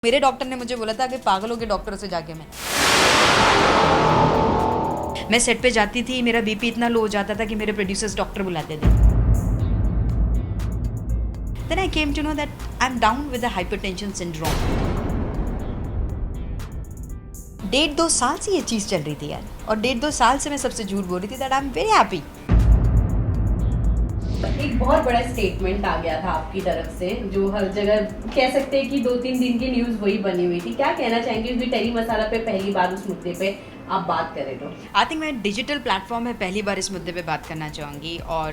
मेरे डॉक्टर ने मुझे बोला था कि पागलों के डॉक्टरों से जाके मैं सेट पे जाती थी, मेरा बीपी इतना लो हो जाता था कि मेरे प्रोड्यूसर्स डॉक्टर बुलाते थे. Then I came to know that I'm down with the hypertension syndrome. 1.5-2 साल से ये चीज़ चल रही थी यार, और 1.5-2 साल से मैं सबसे झूठ बोल रही थी that I'm very happy. एक बहुत बड़ा स्टेटमेंट आ गया था आपकी तरफ से जो हर जगह कह सकते हैं कि 2-3 दिन की न्यूज़ वही बनी हुई थी. क्या कहना चाहेंगे क्योंकि टेरी मसाला पे पहली बार उस मुद्दे पे आप बात करें तो? आई थिंक मैं डिजिटल प्लेटफॉर्म में पहली बार इस मुद्दे पे बात करना चाहूँगी. और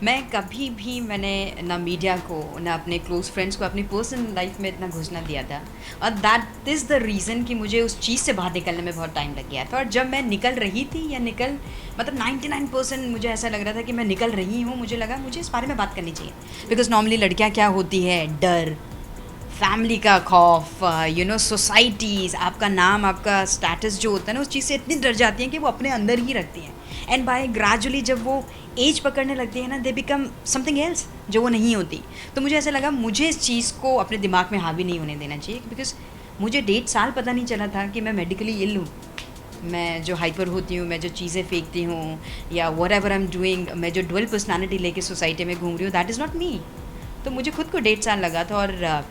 मैं कभी भी मैंने ना मीडिया को ना अपने क्लोज फ्रेंड्स को अपनी पर्सनल लाइफ में इतना घुसना दिया था. और दैट इज़ द रीज़न कि मुझे उस चीज़ से बाहर निकलने में बहुत टाइम लग गया था. और जब मैं निकल रही थी या मतलब 99% मुझे ऐसा लग रहा था कि मैं निकल रही हूँ, मुझे लगा मुझे इस बारे में बात करनी चाहिए. बिकॉज नॉर्मली लड़कियाँ क्या होती है, डर, फैमिली का खौफ, सोसाइटीज़, आपका नाम, आपका स्टेटस जो होता है ना, उस चीज़ से इतनी डर जाती हैं कि वो अपने अंदर ही रखती हैं. एंड बाय ग्रेजुअली जब वो एज पकड़ने लगती है ना, दे बिकम समथिंग एल्स जो वो नहीं होती. तो मुझे ऐसा लगा मुझे इस चीज़ को अपने दिमाग में हावी नहीं होने देना चाहिए. बिकॉज मुझे 1.5 साल पता नहीं चला था कि मैं मेडिकली इल हूँ. मैं जो हाइपर होती हूँ, मैं जो चीज़ें फेंकती हूँ, या what ever I am doing, मैं जो डुअल पर्सनैलिटी लेके सोसाइटी में घूम रही हूँ, दैट इज़ नॉट मी. तो मुझे खुद को 1.5 साल लगा था. और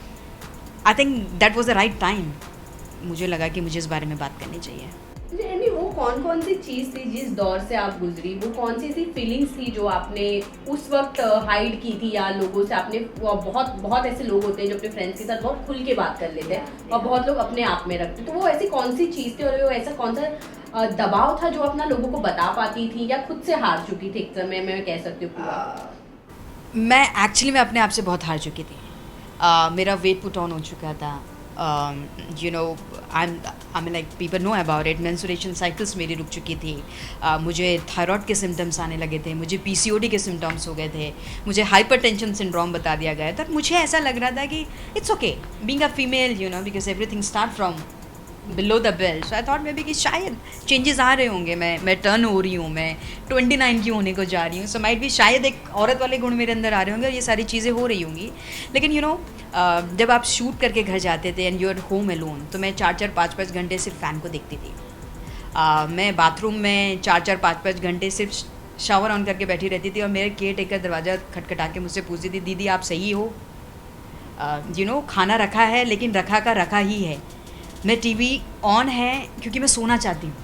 I think that was the right time. मुझे लगा कि मुझे इस बारे में बात करनी चाहिए. यानी वो कौन सी चीज़ थी जिस दौर से आप गुजरी, वो कौन सी ऐसी फीलिंग्स थी जो आपने उस वक्त हाइड की थी, या लोगों से आपने, बहुत ऐसे लोग होते हैं जो अपने फ्रेंड्स के साथ बहुत खुल के बात कर लेते हैं और बहुत लोग अपने आप में रखते, तो वो ऐसी कौन सी चीज़ थी और वो ऐसा कौन सा दबाव था जो अपना लोगों को बता पाती थी, या खुद से हार चुकी थी एक समय में, मैं कह सकती हूँ पूरा? मैं एक्चुअली अपने आप से बहुत हार चुकी थी. मेरा वेट पुट ऑन हो चुका था. I mean like people know about it. Menstruation cycles मेरी रुक चुकी थी. मुझे थायराइड के सिम्टम्स आने लगे थे. मुझे पीसीओडी के सिम्टम्स हो गए थे. मुझे हाइपरटेंशन सिंड्रोम बता दिया गया था. मुझे ऐसा लग रहा था कि it's okay being a female, because everything start from below the belt. So I thought may be कि शायद चेंजेस आ रहे होंगे. मैं टर्न हो रही हूँ, मैं 29 की होने को जा रही हूँ. सो माइट भी शायद एक औरत वाले गुण मेरे अंदर आ रहे होंगे और ये सारी चीज़ें हो रही होंगी. लेकिन जब आप शूट करके घर जाते थे and you are home alone, तो मैं 4-4, 5-5 घंटे सिर्फ फ़ैन को देखती थी. मैं बाथरूम में 4-4, 5-5 घंटे सिर्फ शावर ऑन करके बैठी रहती थी. और मेरे केयर टेकर दरवाज़ा खटखटा के मुझसे पूछती थी, दीदी आप सही हो? खाना रखा है लेकिन रखा का रखा ही है. मैं टीवी ऑन है क्योंकि मैं सोना चाहती हूँ.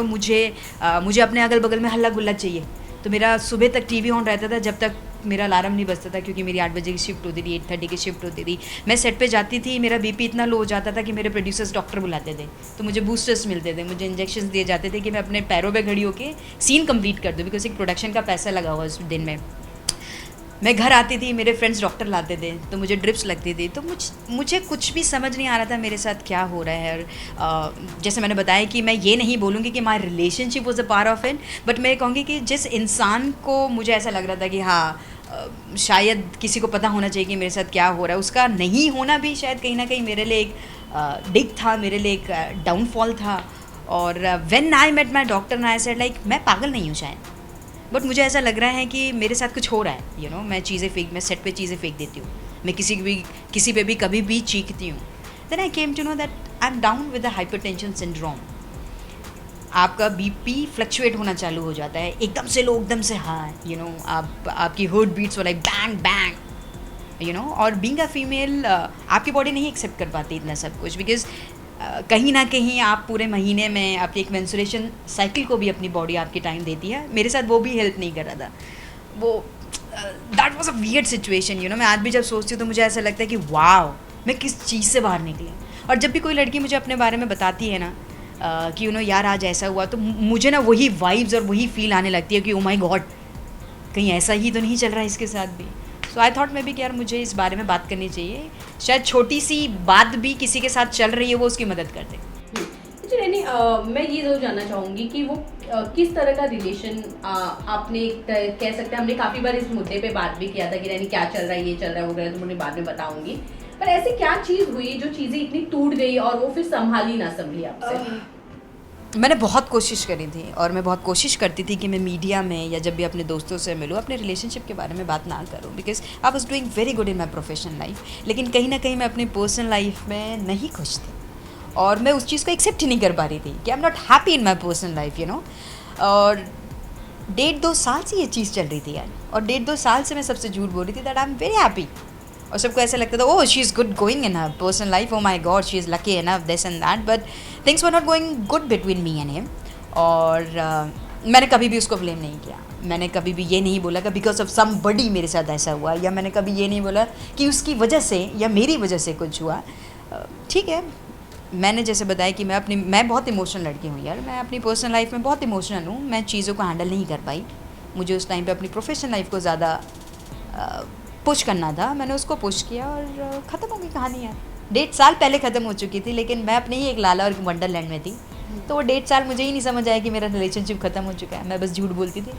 मुझे अपने अगल बगल में हल्ला गुल्ला चाहिए. तो मेरा सुबह तक टीवी ऑन रहता था जब तक मेरा अलार्म नहीं बजता था, क्योंकि मेरी 8 बजे की शिफ्ट होती थी, 8:30 की शिफ्ट होती थी. मैं सेट पे जाती थी, मेरा बीपी इतना लो हो जाता था कि मेरे प्रोड्यूसर्स डॉक्टर बुलाते थे. तो मुझे बूस्टर्स मिलते थे, मुझे इंजेक्शन दिए जाते थे कि मैं अपने पैरों पे खड़ी होकर सीन कंप्लीट कर दूँ. बिकॉज एक प्रोडक्शन का पैसा लगा हुआ उस दिन में. मैं घर आती थी, मेरे फ्रेंड्स डॉक्टर लाते थे, तो मुझे ड्रिप्स लगती थी. तो मुझे कुछ भी समझ नहीं आ रहा था मेरे साथ क्या हो रहा है. और जैसे मैंने बताया कि मैं ये नहीं बोलूँगी कि my relationship was a part of it, but मैं कहूँगी कि जिस इंसान को मुझे ऐसा लग रहा था कि हाँ शायद किसी को पता होना चाहिए कि मेरे साथ क्या हो रहा है, उसका नहीं होना भी शायद कहीं ना कहीं मेरे लिए एक डिग था, मेरे लिए एक डाउनफॉल था. और when I met my doctor I said like मैं पागल नहीं हूँ शायद, बट मुझे ऐसा लग रहा है कि मेरे साथ कुछ हो रहा है. मैं सेट पे चीज़ें फेंक देती हूँ, मैं किसी पे भी कभी भी चीखती हूँ. Then I came to know that I am down with the hypertension syndrome. आपका बीपी फ्लक्चुएट होना चालू हो जाता है, एकदम से लो, एकदम से हाई. आपकी heart beats like bang bang. और बीइंग अ फीमेल आपकी बॉडी नहीं एक्सेप्ट कर पाती इतना सब कुछ. बिकॉज कहीं ना कहीं आप पूरे महीने में आपकी एक मेंस्ट्रुएशन साइकिल को भी अपनी बॉडी आपकी टाइम देती है. मेरे साथ वो भी हेल्प नहीं कर रहा था. वो that was a weird situation. मैं आज भी जब सोचती हूँ तो मुझे ऐसा लगता है कि वाव मैं किस चीज़ से बाहर निकली. और जब भी कोई लड़की मुझे अपने बारे में बताती है ना कि यार आज ऐसा हुआ, तो मुझे ना वही वाइब्स और वही फील आने लगती है कि ओ माई गॉड कहीं ऐसा ही तो नहीं चल रहा है इसके साथ भी. सो आई थॉट मे बी कि यार मुझे इस बारे में बात करनी चाहिए. शायद छोटी सी बात भी किसी के साथ चल रही है, वो उसकी मदद कर दे. मैं ये जरूर जानना चाहूँगी कि वो किस तरह का रिलेशन आपने, कह सकते हैं हमने काफ़ी बार इस मुद्दे पे बात भी किया था कि क्या चल रहा है, ये चल रहा है, वो गया, तो मुझे बाद में बताऊँगी. पर ऐसी क्या चीज़ हुई जो चीज़ें इतनी टूट गई और वो फिर संभाली ना संभली आपसे? मैंने बहुत कोशिश करी थी और मैं बहुत कोशिश करती थी कि मैं मीडिया में या जब भी अपने दोस्तों से मिलूँ अपने रिलेशनशिप के बारे में बात ना करूँ, because I was doing very good in my professional life, लेकिन कहीं ना कहीं मैं अपनी पर्सनल लाइफ में नहीं खुश थी और मैं उस चीज़ को एक्सेप्ट ही नहीं कर पा रही थी कि I am not happy in my personal life, you know. और 1.5-2 साल से ये चीज़ चल रही थी यार, और 1.5-2 साल से मैं सबसे झूठ बोल रही थी that I am very happy, और सबको ऐसा लगता था oh she is good going in her personal life, oh my God she is lucky enough this and that, but things were not going good between me and him. और मैंने कभी भी उसको ब्लेम नहीं किया, मैंने कभी भी ये नहीं बोला कि बिकॉज ऑफ समबडी मेरे साथ ऐसा हुआ, या मैंने कभी ये नहीं बोला कि उसकी वजह से या मेरी वजह से कुछ हुआ। ठीक है, मैंने जैसे बताया कि मैं बहुत इमोशनल लड़की हूँ यार, मैं अपनी पर्सनल लाइफ में बहुत इमोशनल हूँ, मैं चीज़ों को हैंडल नहीं कर पाई, मुझे उस टाइम पे अपनी प्रोफेशनल लाइफ को ज़्यादा पुश करना था, मैंने उसको पुश किया और ख़त्म हो गई कहानी यार। 1.5 साल पहले ख़त्म हो चुकी थी, लेकिन मैं अपने ही एक लाला और वंडरलैंड में थी, तो वो 1.5 साल मुझे ही नहीं समझ आया कि मेरा रिलेशनशिप ख़त्म हो चुका है, मैं बस झूठ बोलती थी।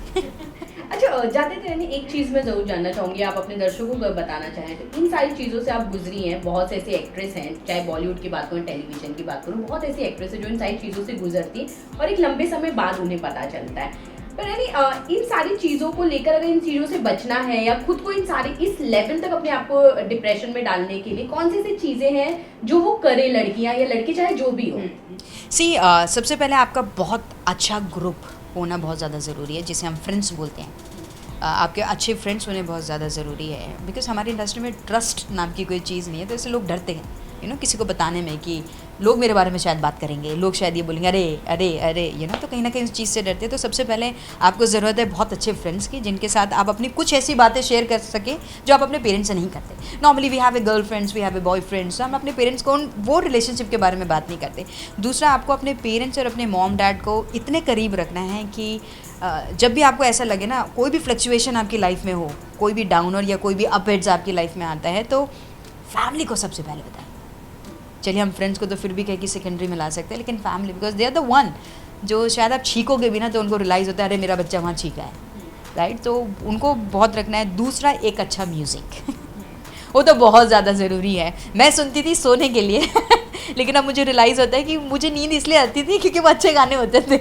अच्छा, जाते थे यानी एक चीज़ मैं ज़रूर जानना चाहूँगी, आप अपने दर्शकों को बताना चाहें तो इन सारी चीज़ों से आप गुजरी हैं, बहुत से ऐसे एक्ट्रेस हैं, चाहे बॉलीवुड की बात करूँ टेलीविजन की बात करूँ, बहुत ऐसी एक्ट्रेस है जो इन सारी चीज़ों से गुजरती है और एक लंबे समय बाद उन्हें पता चलता है। पर यानी इन सारी चीज़ों को लेकर अगर इन चीज़ों से बचना है या खुद को इन सारी इस लेवल तक अपने आप को डिप्रेशन में डालने के लिए कौन सी ऐसी चीज़ें हैं जो वो करे लड़कियाँ या लड़के चाहे जो भी हो? सी सबसे पहले आपका बहुत अच्छा ग्रुप होना बहुत ज़्यादा ज़रूरी है, जिसे हम फ्रेंड्स बोलते हैं। आपके अच्छे फ्रेंड्स होने बहुत ज़्यादा ज़रूरी है, बिकॉज हमारी इंडस्ट्री में ट्रस्ट नाम की कोई चीज़ नहीं है, तो इससे लोग डरते हैं यू नो किसी को बताने में कि लोग मेरे बारे में शायद बात करेंगे, लोग शायद ये बोलेंगे अरे अरे अरे यू नो, तो कहीं ना कहीं उस चीज़ से डरते हैं। तो सबसे पहले आपको ज़रूरत है बहुत अच्छे फ्रेंड्स की, जिनके साथ आप अपनी कुछ ऐसी बातें शेयर कर सकें जो आप अपने पेरेंट्स से नहीं करते। Normally we have a girl friends, we have a boy friends, तो हम अपने पेरेंट्स को वो रिलेशनशिप के बारे में बात नहीं करते। दूसरा, आपको अपने पेरेंट्स और अपने मॉम डैड को इतने करीब रखना है कि जब भी आपको ऐसा लगे ना, कोई भी फ्लक्चुएशन आपकी लाइफ में हो, कोई भी डाउनर या कोई भी अप हेड्स आपकी लाइफ में आता है, तो फैमिली को सबसे पहले बताएं। चलिए हम फ्रेंड्स को तो फिर भी कह कि सेकेंडरी में ला सकते हैं, लेकिन family, because they are the one जो शायद आप छीकोगे भी ना तो उनको रियलाइज़ होता है अरे मेरा बच्चा वहाँ छीका है, राइट। तो उनको बहुत रखना है। दूसरा, एक अच्छा म्यूज़िक वो तो बहुत ज़्यादा ज़रूरी है। मैं सुनती थी सोने के लिए लेकिन अब मुझे रियलाइज़ होता है कि मुझे नींद इसलिए आती थी क्योंकि वो अच्छे गाने होते थे।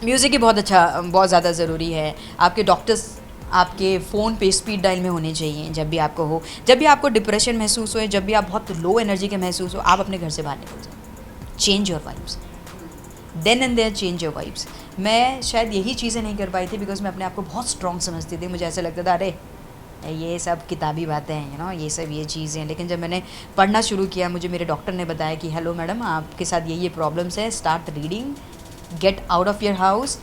म्यूज़िक ही बहुत ज़्यादा ज़रूरी है। आपके डॉक्टर्स आपके फ़ोन पे स्पीड डायल में होने चाहिए जब भी आपको हो, जब भी आपको डिप्रेशन महसूस हो, जब भी आप बहुत लो एनर्जी के महसूस हो, आप अपने घर से बाहर निकल जाओ। Change your vibes, then and there change your vibes. मैं शायद यही चीज़ें नहीं कर पाई थी बिकॉज मैं अपने आप को बहुत स्ट्रॉन्ग समझती थी। मुझे ऐसा लगता था अरे ये सब किताबी बातें हैं, यू नो, ये सब ये चीज़ें। लेकिन जब मैंने पढ़ना शुरू किया, मुझे मेरे डॉक्टर ने बताया कि हेलो मैडम, आपके साथ ये प्रॉब्लम्स है, start reading, get out of your house,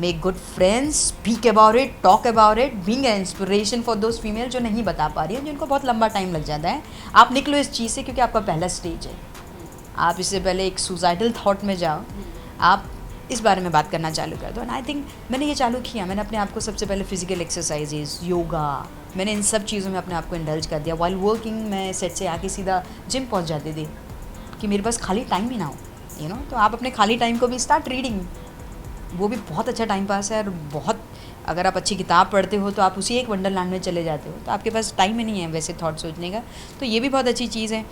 make good friends, speak about it, talk about it, being an inspiration for those female जो नहीं बता पा रही है, जिनको बहुत लंबा टाइम लग जाता है। आप निकलो इस चीज़ से, क्योंकि आपका पहला स्टेज है। आप इससे पहले एक सुसाइडल थाट में जाओ, आप इस बारे में बात करना चालू कर दो। एंड आई थिंक मैंने ये चालू किया। मैंने अपने आप को सबसे पहले फिजिकल एक्सरसाइजेज, योगा, मैंने इन सब चीज़ों में अपने आप को इंडल्ज कर दिया। वाइल वर्किंग मैं सेट से आके सीधा जिम पहुंच जाती थी कि मेरे पास खाली टाइम ही ना हो, यू नो। तो आप अपने खाली टाइम को भी स्टार्ट रीडिंग, वो भी बहुत अच्छा टाइम पास है। और बहुत, अगर आप अच्छी किताब पढ़ते हो तो आप उसी एक वंडरलैंड में चले जाते हो, तो आपके पास टाइम ही नहीं है वैसे थॉट सोचने का, तो ये भी बहुत अच्छी चीज़ है।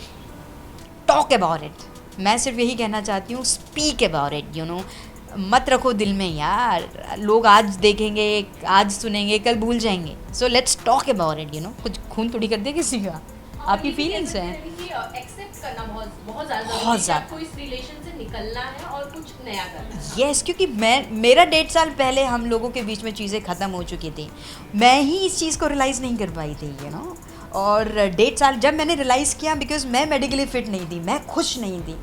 टॉक अबाउट इट, मैं सिर्फ यही कहना चाहती हूँ, speak about it, you know. मत रखो दिल में यार, लोग आज देखेंगे, आज सुनेंगे, कल भूल जाएंगे। So let's talk about it, you know. कुछ खून थोड़ी कर दे किसी का, आपकी फीलिंग्स हैं। एक्सेप्ट करना बहुत ज़्यादा आपको इस रिलेशन से निकलना है और कुछ नया करना है। यस, क्योंकि मेरा 1.5 साल पहले हम लोगों के बीच में चीज़ें ख़त्म हो चुकी थी, मैं ही इस चीज़ को रियलाइज़ नहीं कर पाई थी, यू नो। और 1.5 साल जब मैंने रियलाइज़ किया, बिकॉज मैं मेडिकली फिट नहीं थी, मैं खुश नहीं थी,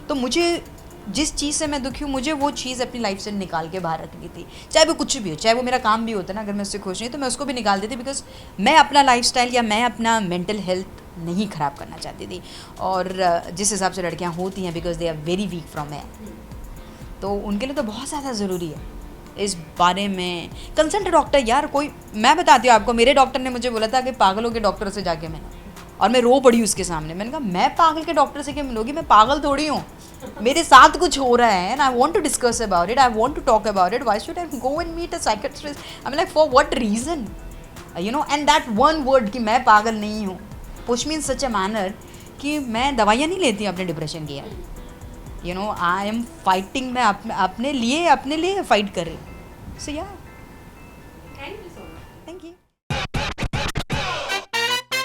तो मुझे जिस चीज़ से मैं दुखी हूँ, मुझे वो चीज़ अपनी लाइफ से निकाल के बाहर रखनी थी। चाहे वो कुछ भी हो, चाहे वो मेरा काम भी होता ना, अगर मैं उससे खुश नहीं तो मैं उसको भी निकाल देती, बिकॉज मैं अपना लाइफस्टाइल या मैं अपना मेंटल हेल्थ नहीं ख़राब करना चाहती थी। और जिस हिसाब से लड़कियाँ होती हैं, because they are very weak from है, तो उनके लिए तो बहुत ज़्यादा ज़रूरी है इस बारे में कंसल्ट डॉक्टर। यार कोई, मैं बताती हूँ आपको, मेरे डॉक्टर ने मुझे बोला था कि पागलों के डॉक्टर से जाके मैंने, और मैं रो पड़ी उसके सामने। मैंने कहा मैं पागल के डॉक्टर से क्या मिलूँगी, मैं पागल थोड़ी हूँ, मेरे साथ कुछ हो रहा है and I want to discuss about it, I want to talk about it, why should I go and meet a psychiatrist, I am like for what reason, you know. And that one word कि मैं पागल नहीं हूँ push me in such a manner कि मैं दवाइयाँ नहीं लेती अपने डिप्रेशन की। You know I am fighting, मैं अपने लिए फाइट कर रही हूँ. सो या